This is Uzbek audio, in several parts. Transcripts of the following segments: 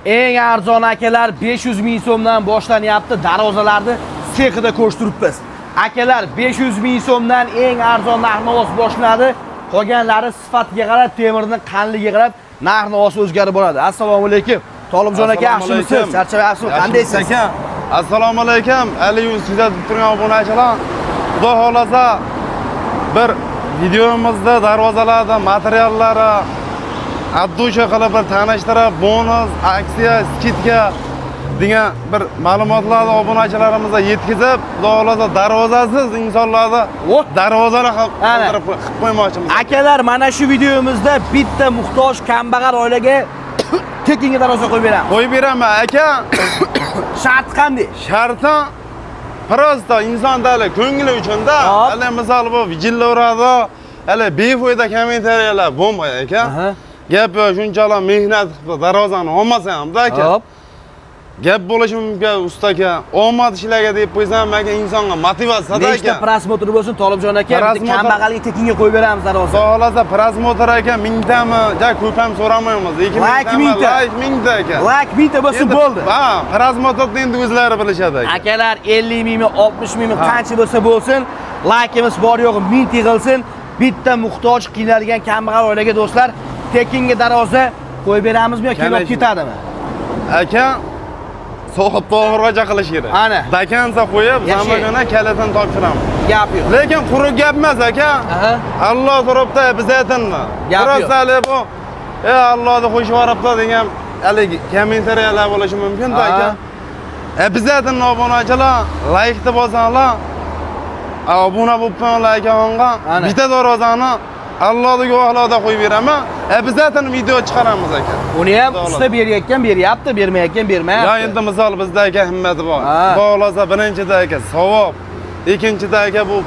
Eng arzon akalar 500 ming so'mdan boshlanyapti. Darvozalarni sexida ko'rishtiribmiz. Akalar 500 ming so'mdan eng arzon narx-navos boshlanadi. Qolganlari sifatiga qarab, temirning qanligiga qarab narx-navos o'zgarib boradi. Assalomu alaykum. Tolibjon aka, yaxshimisiz? Charchamayapsizmi? Qandaysiz? Aka, assalomu alaykum. Ali Yunus kuzatib turgan obunachilar. Xudo xolasa bir videomizda darvozalarda materiallari addusha qilib bir tanishtirib, bonus, aksiya, skidka degan bir ma'lumotlarni obunachilarimizga yetkazib, xudo xolasa darvozasiz insonlarni darvozani qilib qo'ymoqchimiz. Akalar, mana shu videomizda bitta muhtoj kambag'al oilaga tekinga darvoza qo'yib beramiz. Qo'yib beraman aka. Shart qanday? Sharti prosta insondagi ko'ngli uchun-da. Hali misol bu vijilla uradi, hali befoyda kommentariyalar bo'lmaydi aka. Gap shunchalar mehnat qilib darvozani olmasa ham-da aka. Gap bo'lishi mumkin usta aka. Omad ishlarga deb qo'ysam, menga insonga motivatsiya-da aka. Nechta prosmotr bo'lsin, Tolibjon aka, bitta kambag'alga tekinga qo'yib beramiz darvoza. Xohlasa prosmotr aka 1000 tami, joy ko'p ham so'ramaymiz. 2000 like 1000 ta aka. Like 1000 ta bo'lsa bo'ldi. Ha, prosmotrni endi o'zlari bilishadi aka. Akalar 50 mingmi, 60 mingmi qancha bo'lsa bo'lsin, likeimiz bor yo'g'i 1000 ta yig'ilsin. Bitta muhtoj qiynalgan kambag'al oilaga do'stlar tekinga darvoza qo'yib beramizmi yoki kelib ketadimi? Aka so'qib to'g'richa qilish kerak. Ana. Dakansa qo'yib, zamagona kalitini topshiramiz. Gap yo'q. Lekin quruq gap emas aka. Alloh turibdi bizatini. Rostali bu Allohni qo'shib yoribdi degan haligi kommentariyalar bo'lishi mumkin-da aka. Bizatini obunachilar, like-ni bosinglar. Obuna bo'libmanlar akaga. Bitta darvozani Allohning guvohligida qo'yib beraman. Bizatini video chiqaramiz aka. Uni ham usta berayotgan beryapti, bermayotgan bermayapti. Ya endi misol bizda aka himmati bor. Xohlasa birinchida aka savob, ikkinchida aka bu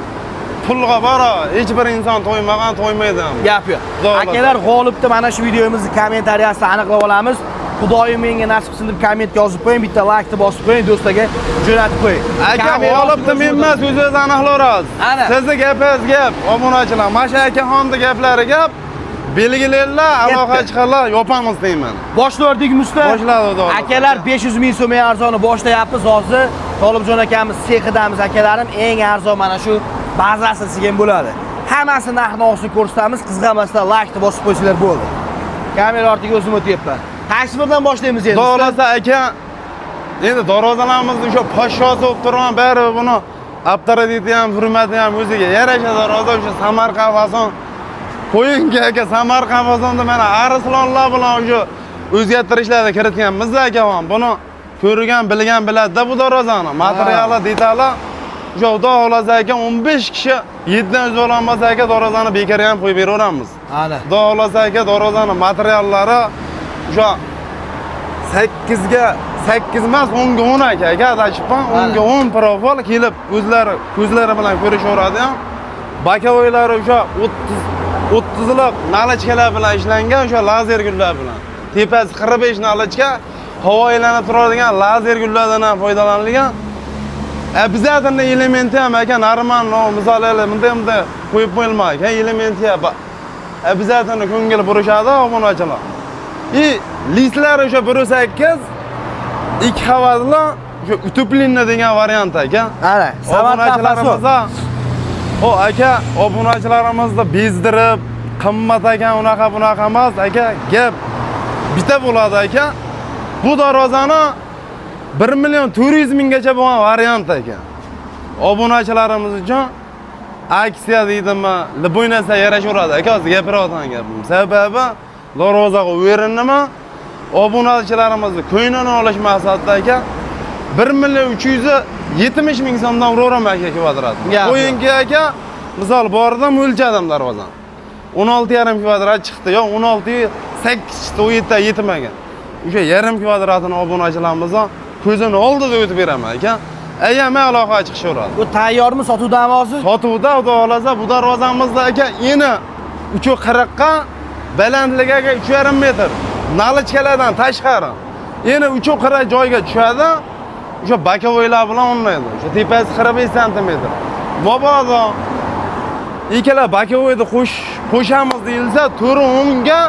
pulga bora, hech bir inson to'ymagan to'ymaydi ham. Gap yo'q. Akalar g'olibni mana shu videomizni kommentariyasida aniqlab olamiz. Xudoyim menga nasib qilsin deb kommentga yozib qo'ying, bitta like-ni bosib qo'ying, do'stlarga jo'natib qo'ying. Aka g'olibni men emas, o'zingiz aniqlaysiz. Sizni gapingiz gap, obunachilar. Masha akaxonning gaplari gap. Belgilaylar, aloqa chiqarlar, yopamiz deyman. Boshlardik usta. Boshladi. Akalar 500 ming so'm arzoni boshlayapmiz hozir. Tolibjon akamiz sexidamiz akalarim, eng arzon mana shu bazasi sizga bo'ladi. Hammasi narx-navosini ko'rsatamiz, qizg'amasdan like-ni bosib qo'ysanglar bo'ldi. Kamera ortiga o'zim o'tyapman. Taksibirdan boshlaymiz endi. To'g'risi aka, endi darvozalarimizni o'sha poshshosi bo'lib turgan bari buni avtoriteti ham, hurmati ham o'ziga yarasha darvoza o'sha Samarqand fason qo'yinga aka, Samarqand fasonda mana arslonlar bilan o'sha o'zgartirishlarni kiritganmiz aka ham. Buni ko'rgan, bilgan biladi-da bu darvozani. Materiali, detali o'sha xudo xolasa aka 15 kishi 7dan o'zi ololmasa aka darvozani bekor ham qo'yib beraveramiz. Ana. Xudo xolasa aka darvozani materiallari o'sha 8 ga 8 emas 10 ga 10 aka adashibman 10 ga 10 profil kelib ko'zlari bilan ko'rishaveradi ham. Bakovoylari o'sha 30 liq nalichkalar bilan ishlangan o'sha lazer gullar bilan. Tepasi 45 nalichka havo aylanib turadigan lazer gullardan ham foydalanilgan. Bizatning elementi ham aka normal, misollar bunday qo'yib qo'yilmagan elementi ham. Bizatning ko'ngil burishadi obunachilar. Listlar o'sha 1.8 2 qavatli o'sha utoplinna degan variant aka. Ana, obunachilarimizga aka, obunachilarimizni bezdirib, qimmat ekan, unaqa bunaqa emas aka, gap bitta bo'ladi aka. Bu darvozani 1.400.000 minggacha bo'lgan variant aka. Obunachilarimiz uchun aksiya deydimi, liboy narsa yarashaveradi aka, hozir gapirayotgan gapim. Sababi darvozaga o'rinimi obunachilarimizni ko'nglini olish maqsadida aka 1.370.000 so'mdan uraveraman aka kvadrat. Qo'yinki aka, misol bordim o'lchadim darvozani. 16,5 kvadrat chiqdi, yo 16,8 chiqdi, u yerda yetmagan. O'sha yarim kvadratini obunachilarimizga ko'zini oldida o'tib beraman aka. Ayamay aloqa chiqishaveradi. Bu tayyormi, sotuvdami hozir? Sotuvda, xudo xolasa bu darvozamizda aka eni 340 ga balandligi aka 3,5 metr. Nalichkalardan tashqari. Eni 3,40 joyga tushadi. O'sha bakovoylar bilan o'ynaydi. O'sha tepasi 45 sm. Mabodo ikkala bakovoyni qo'shamiz deyilsa, 4 o'nga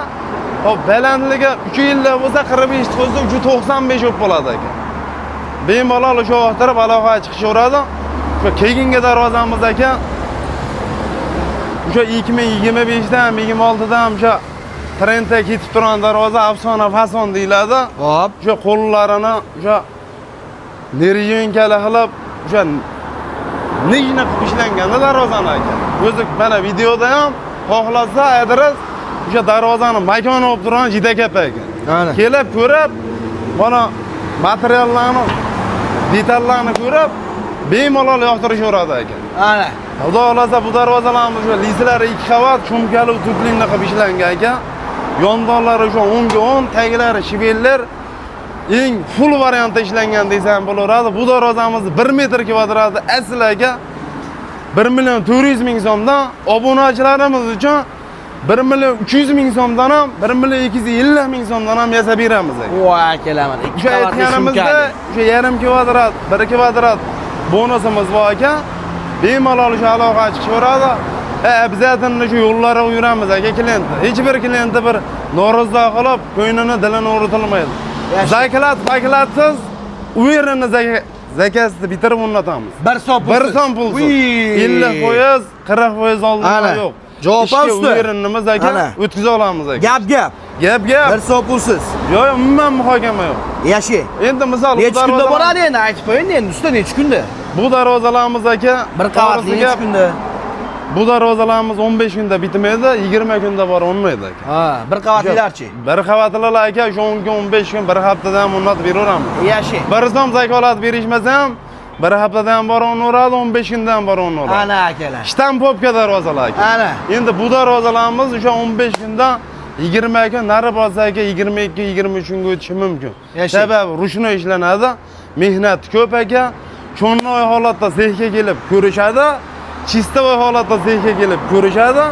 Hop, balandligi 3 yillik bo'lsa 45 qo'ysa 395 bo'lib qoladi ekan. Bemalol o'sha o'xtirib aloqaga chiqishaveradi. O'sha keyingi darvozamiz ekan. O'sha 2025 dan 26 dan o'sha trendga ketib turgan darvoza afsona fason deyiladi. Hop. O'sha qo'llarini o'sha neryonkali qilib, o'sha nijna qilib ishlangan darvozani ekan. O'zi mana videoda ham xohlasa adres o'sha darvozani makoni olib turgan juda katta ekan. Ana. Kelib ko'rib, mana materiallarni, detallarni ko'rib, bemalol yoqtirishaveradi ekan. Ana. Xudo xolasa bu darvozalarimiz o'sha lislari 2 qavat, cho'mkali tublinga qilib ishlangan ekan. Yondonlari o'sha 10 ga 10, taglari shivellar eng full variantda ishlangan desam bo'laveradi. Bu darvozamiz 1 metr kvadratda asl aka 1 million 400 ming so'mdan, obunachilarimiz uchun 1 million 300 ming so'mdan ham, 1 million 250 ming so'mdan ham yasab beramiz aka. Voy akalaman. O'sha aytganimizda o'sha yarim kvadrat, 1 kvadrat bonusimiz bor ekan. Bemalol o'sha aloqaga chiqishaveradi. Обязательно shu yo'llarga yuramiz aka klient. Hech bir klientni bir norozi qilib, ko'nglini, dilini o'rtilmaydi. Zaklatsiz u yerini zakasini bitirib o'rnatamiz. 1 so'm pul. 1 so'm pul. 50%, 40% oldinda yo'q. Javob usti. usti. U yerinimiz aka o'tkaza olamiz aka. Gap. Gap. 1 so'm pulsiz. Yo'q, umuman muhokama yo'q. Yashi. Endi misol necha kunda boradi endi aytib qo'ying endi usta necha kunda? Bu darvozalarimiz aka bir qavatli necha kunda? Bu darvozalarimiz 15 kunda bitmaydi, 20 kunda bor olmaydi aka. Ha, bir qavatlilarchi? Bir qavatlilar aka, o'sha 10 kun, 15 kun, bir haftada ham o'rnatib beraveramiz. Yashi. Bir so'm zakolat berishmasa ham, bir haftada ham bor o'rnaveradi, 15 kunda ham bor o'rnaveradi. Ana akalar. Shtampopka darvozalar aka. Ana. Endi bu darvozalarimiz o'sha 15 kundan 20 kun nari borsa aka 22-23 kunga o'tishi mumkin. Sababi rushno ishlanadi, mehnat ko'p aka. Cho'nnoy holatda sexga kelib ko'rishadi. Chistovoy holatda sexga kelib ko'rishadi.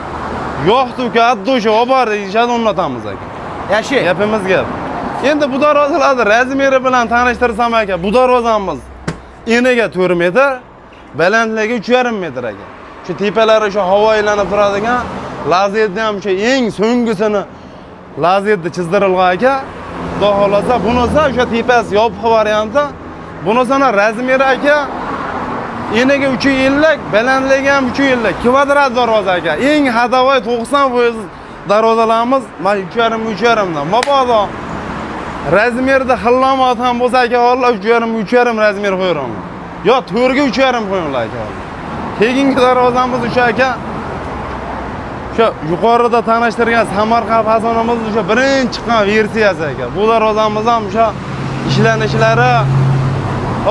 Yo'qdi-ku, addo'sha olib bor deyishadi, o'rnatamiz aka. Yashi. Gapimiz gap. Endi bu darvozalarni razmeri bilan tanishtirsam aka, bu darvozamiz eniga 4 metr, balandligi 3,5 metr aka. Shu tepalari o'sha havo aylanib turadigan, lazerda ham o'sha eng so'nggisini lazerda chizdirilgan aka. Xudo xolasa bunisi o'sha tepasi yopiq varianti. Bunisini razmeri aka eniga 350, balandligi ham 350. Kvadrat darvoza aka. Eng hadavoy 90% darvozalarimiz mana 3,5 dan. Mabodo razmerda xillomat ham bo'lsa aka, vallahi 3,5 razmer qo'yiraman. Yo 4 ga 3,5 qo'yinglar aka. Keyingi darvozamiz o'sha aka. O'sha yuqorida tanishtirgan Samarqand fasonimiz o'sha birinchi chiqqan versiyasi aka. Bu darvozamiz ham o'sha ishlanishlari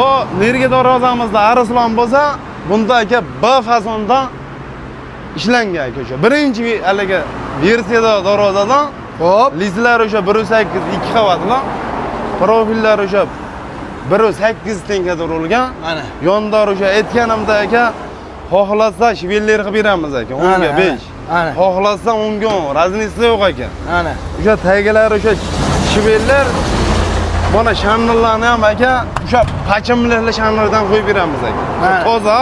o nerga darvozamizda Arslon bo'lsa, bunda aka B fasonda ishlangan aka o'sha. Birinchi haliga versiyada darvozadan hop, lizlar o'sha 1.8 2 qavatli, profillar o'sha 1.8 tengada urilgan. Mana yondor o'sha aytganimda aka, xohlasa shivellar qilib beramiz aka. 10 ga 5. Xohlasa 10 ga 10, raznisi yo'q aka. Ana. O'sha taglari o'sha shivellar mana shanillarni ham aka o'sha pachimlikli shanlardan qo'yib beramiz aka. Toza,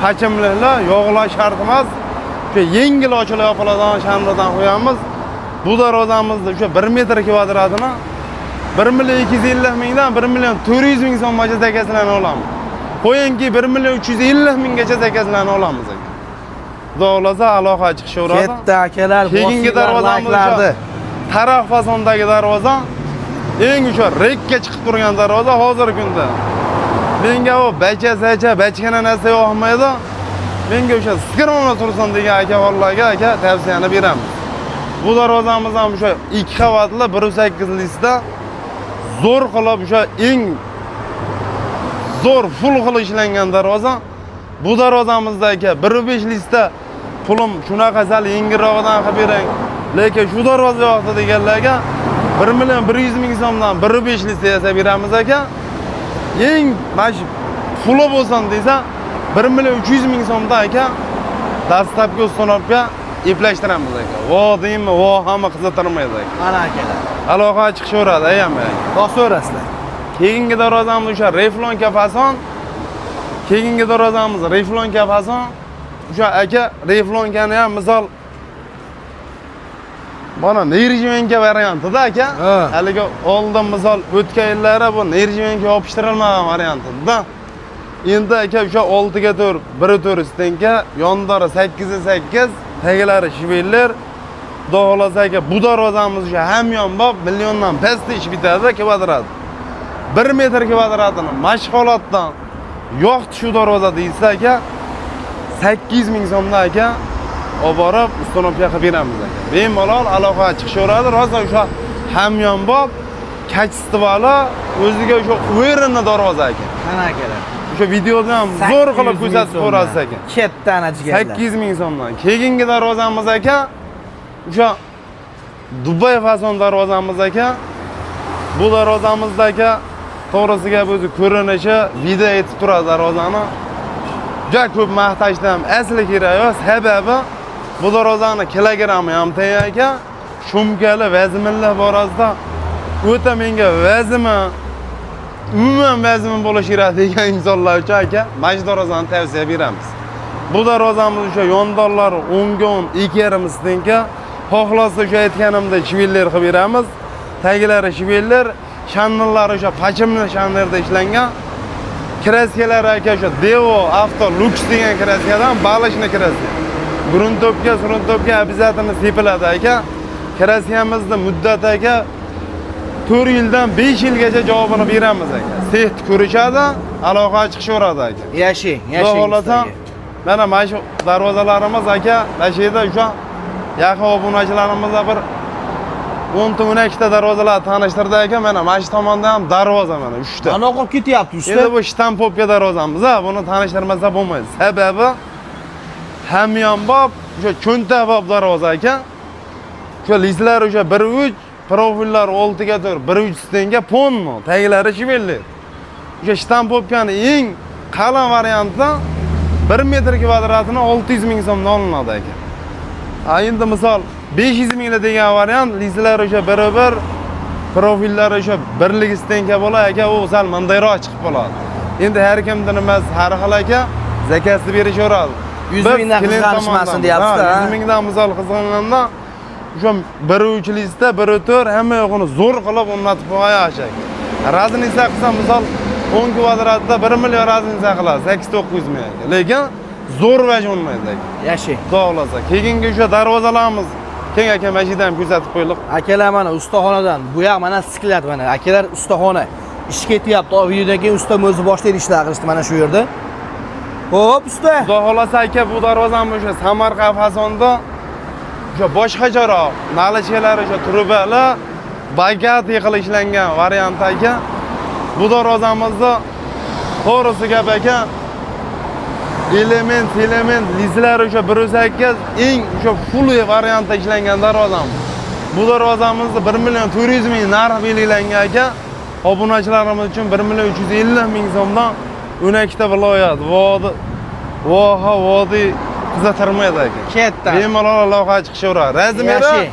pachimlikli, yog'lar shart emas. O'sha yengil ochilib yopiladigan shanlardan qo'yamiz. Bu darvozamizda o'sha 1 metr kvadratini 1 million 250 mingdan 1 million 400 ming so'mgacha zakasini olamiz. Qo'yingki 1 million 350 minggacha zakasini olamiz aka. Xudo xolasa aloqa chiqishaveradi. Katta akalar, keyingi darvozamizda taraf fasondagi darvoza eng o'sha rekka chiqib turgan darvoza hozirgi kunda. Menga u bachkana narsa yoqmaydi. Menga o'sha skromna tursin degan aka vallaga aka tavsiyani beramiz. Bu darvozamiz ham o'sha 2 qavatli 1.8 listda zo'r qilib o'sha eng zo'r full qilib ishlangan darvoza. Bu darvozamizda aka 1.5 listda pulim shunaqa sal yengilroqdan qilib berang. Lekin shu darvoza yoqdi deganlarga 1 million 100 ming so'mdan 1.5 lista yasab beramiz aka. Eng mash puli bo'lsin desa 1 million 300 ming so'mdan aka dastlabki ustanobga eplashtiramiz aka. Vo deymi, vo hamma qiziqtirmaydi aka. Ana akalar. Aloqa chiqishaveradi, ayamay. Bosaverasizlar. Keyingi darvozamiz o'sha Reflon kafason. Keyingi darvozamiz Reflon kafason. O'sha aka Reflonkani ham misol Bana neyirjimenka variantida aka. Ha. Haligi oldin misol o'tgan yillari bu neyirjimenka yopishtirilmagan variantida. Endi aka o'sha 6 ga 4, 1 4 stenka, yondori 8 ga 8, tagilari shivellar. Xudo xolasa aka bu darvozamiz o'sha hamyonbop milliondan past ish bitadi kvadrat. 1 metr kvadratini mashg'ulotdan yo'qdi shu darvoza deysa aka 800 ming so'mdan aka olib borib ustonovka qilib beramiz aka. Bemalol aloqa chiqishaveradi. Rosa o'sha hamyonbop kachstivali o'ziga o'sha uverenna darvoza aka. Qana akalar. O'sha videoda ham zo'r qilib ko'rsatib ko'rasiz aka. Katta anachigalar. 800 ming so'mdan. Keyingi darvozamiz aka o'sha Dubay fason darvozamiz aka. Bu darvozamizda aka to'g'risiga o'zi ko'rinishi video etib turadi darvozani. Juda ko'p maqtashdan asli kerak emas. Sababi bu darvozani kilogrammi ham teng aka. Shumkali vazminlar borasida o'ta menga vazmi umuman vazmin bo'lishi kerak degan insonlar uchun aka mana shu darvozani tavsiya beramiz. Bu darvozamiz o'sha yondorlari 10 ga 10, 2,5 stenka. Xohlasa o'sha aytganimda shivellar qilib beramiz. Taglari shivellar, shanllari o'sha pachimli shanlarda ishlangan. Kraskalari aka o'sha Devo Auto Lux degan kraskadan balishni kraska. Gruntopga обязательно sepiladi aka. Kraskamizni muddati aka 4 yildan 5 yilgacha javobini beramiz aka. Seht ko'rishadi, aloqa chiqishaveradi aka. Yashing. Xohlasa mana shu darvozalarimiz aka, mana shu yerda o'sha yaqin obunachilarimizga bir 10 ta 12 ta darvozalar tanishtirdi aka. Mana shu tomonda ham darvoza mana 3 ta. Ana o'qib ketyapti usta. Endi bu shtampopka darvozamiz, buni tanishtirmasa bo'lmaydi. Sababi hamyonbop o'sha cho'ntaqbob darvoza aka. O'sha listlar o'sha 1.3, profillar 6 ga 4, 1.3 stenga ponno, taglari shivelli. O'sha shtampopkani eng qalin variantda 1 metr kvadratini 600 ming so'mdan olinadi aka. Endi misol 500 minglar degan variant listlar o'sha 1.1, profillar o'sha 1 stenka bo'ladi aka, u sal mundayroq chiqib qoladi. Endi har kimning nimasi har xil aka, zakasni berishaveradi. 100 mingdan qizg'anishmasin deyapsiz-da. 100 mingdan misol qizg'anganda o'sha 1.3 listda 1.4 hamma yo'g'ini zo'r qilib o'rnatib qo'yashak. Raznica qilsa misol 10 kvadratda 1 million raznica qiladi, 8-900 ming aka. Lekin zo'r vaj olmaydi aka. Yashing. Xudo xolasa. Keyingi o'sha darvozalarimiz keng aka mashinada ham ko'rsatib qo'ydik. Akalar mana ustaxonadan, bu yoq mana sklat mana. Akalar ustaxona. Ish ketyapti. O videodan keyin usta o'zi boshlaydi ishlar qilishdi mana shu yerda. Xo'p, usta. Xudo xolasa aka bu darvozamiz o'sha Samarqand fasonda o'sha boshqacharoq, nalichkalari o'sha trubalar, bagat yiqilib ishlangan variant aka. Bu darvozamizda to'g'risi gap aka, element listlar o'sha 1.8 eng o'sha full variantda ishlangan darvozamiz. Bu darvozamizda 1 million 400 ming narx belgilangan aka. Obunachilarimiz uchun 1 million 350 ming so'mdan 12 ta viloyat, vodi kuzatilmaydi aka. Katta. Bemalol aloqa chiqishaveradi. Razmeri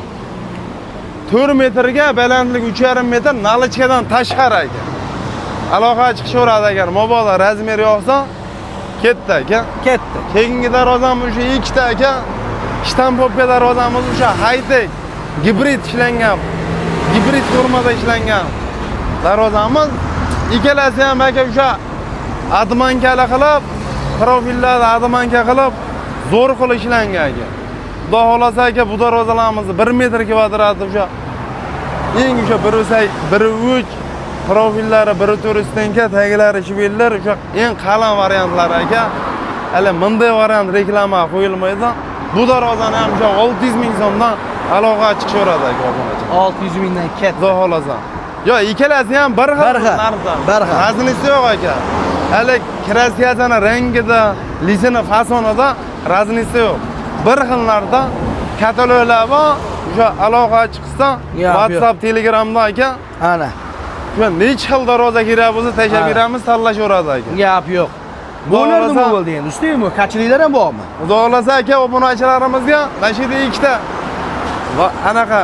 4 metrga, balandligi 3,5 metr, nalichkadan tashqari aka. Aloqa chiqishaveradi agar mabodo razmer yo'qsa, ketdi aka. Ketdi. Keyingi darvozamiz o'sha 2 ta aka. Shtampopka darvozamiz o'sha high-tech gibrid ishlangan, gibrid formada ishlangan darvozamiz. Ikkalasi ham aka o'sha admankali qilib, profillarni admanka qilib, zo'r qilib ishlangan aka. Xudo xolasa aka bu darvozalarimizni 1 metr kvadratda o'sha eng o'sha 1.3 profillari 1.4 stenka, taglari shivellar o'sha eng qalin variantlari aka. Hali bunday variant reklama qo'yilmaydi. Bu darvozani ham o'sha 600 ming so'mdan aloqa chiqishaveradi aka. 600 mingdan katta. Xudo xolasa. Yo, ikkalasi ham bir xil narxda. Raznisi yo'q aka. Hali kraskasini rangida, lisini fasonida raznisi yo'q. Bir xil narxda kataloglar bor. O'sha aloqa chiqsa, WhatsApp, Telegramda aka. Ana. O'sha nech xil darvoza kerak bo'lsa tashlab beramiz, tanlashaveradi aka. Gap yo'q. Bo'lardi bo'ldi endi. Ustaymi? Qachiliklar ham bormi? Xudo xolasa aka, obunachilarimizga mana shu yerda 2 ta va anaqa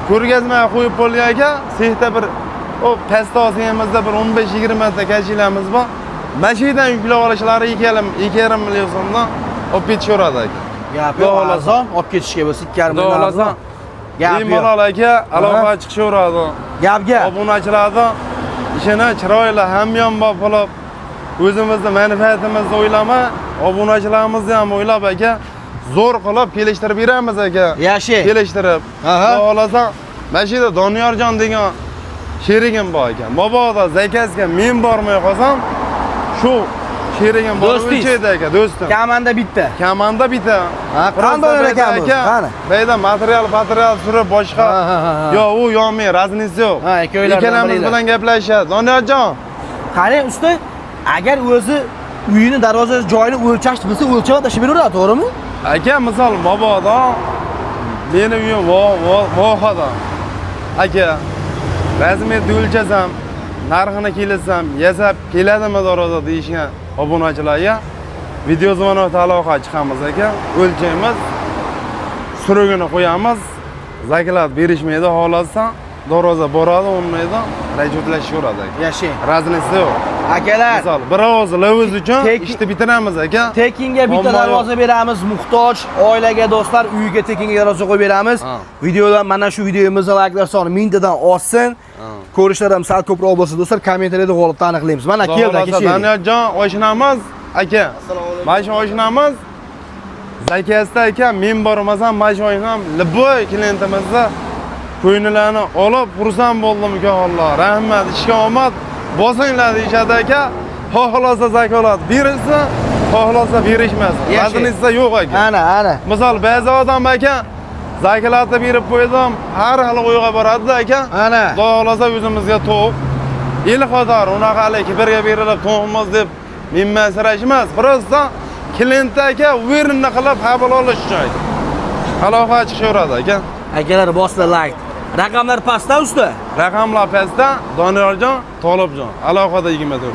ko'rgazma qo'yib bo'lgan aka. Sehta bir o pastda olsangizda bir 15-20 ta kachilamiz bor. Mashinadan yuklab olishlari 2,5 million so'mdan olib ketishaveradi aka. Gap yo'q, arzon olib ketishga bo'lsa 2,5 million arzon. Gap yo'q. Bemalol aka, aloqa chiqishaveradi. Gapga. Obunachilarni ishini chiroyli hamyonbop qilib, o'zimizni manfaatimizni o'ylama, obunachilarimizni ham o'ylab aka, zo'r qilib kelishtirib beramiz aka. Yaxshi. Kelishtirib. Aha. Xudo xolasa, mana shu yerda Doniyorjon degan sherigim bor ekan. Mabodo zakazga men bormay qolsam, shu sherigim bor o'lchaydi aka, do'stim. Kamanda bitta. Kamanda bitta. Ha, qanday ekan bu? Qani? Bayda material surib boshqa. Yo, u yo'qmi, razniz yo'q. Ha, ikkovlardan ikkalamiz bilan gaplashadi. Doniyorjon, Qarang usta, agar o'zi uyini darvoza joyini o'lchash bilsa, o'lchab tashlab beraveradi, to'g'rimi? aka misol mabodo meni uyim vohada. Aka, razmetni o'lchasam, narxini kelsam, yasab keladimi darvoza deyishgan obunachilarga video zvonok aloqa chiqamiz aka, o'lchaymiz, surugini qo'yamiz, zakat berishmaydi xohlasa, darvoza boradi, olmaydi, rajotlashaveradi aka. Yaxshi. Raznisi yo'q. Akalar, Misol, bir ovoz lavuz uchun ishni bitiramiz aka. tekinga bitta Omma darvoza beramiz, muhtoj oilaga, do'stlar, uyiga tekinga darvoza qo'yib beramiz. Ha. Videodan mana shu videomizni likelar soni 1000 tadan oshsin. Ko'rishlar ham sal ko'proq bo'lsa, do'stlar, kommentariyada g'olibni aniqlaymiz. Mana keldi aka. Doniyorjon, oshnamiz aka. Mana shu oshnamiz zakasda aka, men bormasam, mana shu oshnam liboy klientimizni ko'ngillarni olib, xursand bo'ldim uka Alloh. Rahmat, ishga omad. Bosinglar deyishadi aka. Xohlasa zakolat berilsa, xohlasa berishmas. Raznisi yo'q aka. Ana. Misol, ba'zi odam aka zakolatni berib qo'ydim, har xil o'yga boradi aka. Ana. Xudo xolasa o'zimizga to'q. El qator unaqalik birga berilib to'g'imiz deb minmasirash emas. Prosta klient aka o'rinni qilib qabul olish uchun. Aloqa chiqishaveradi aka. Akalar, bosinglar like. Raqamlar pastda usta. Raqamlar pastda. Doniyorjon, Tolibjon. Aloqada 24.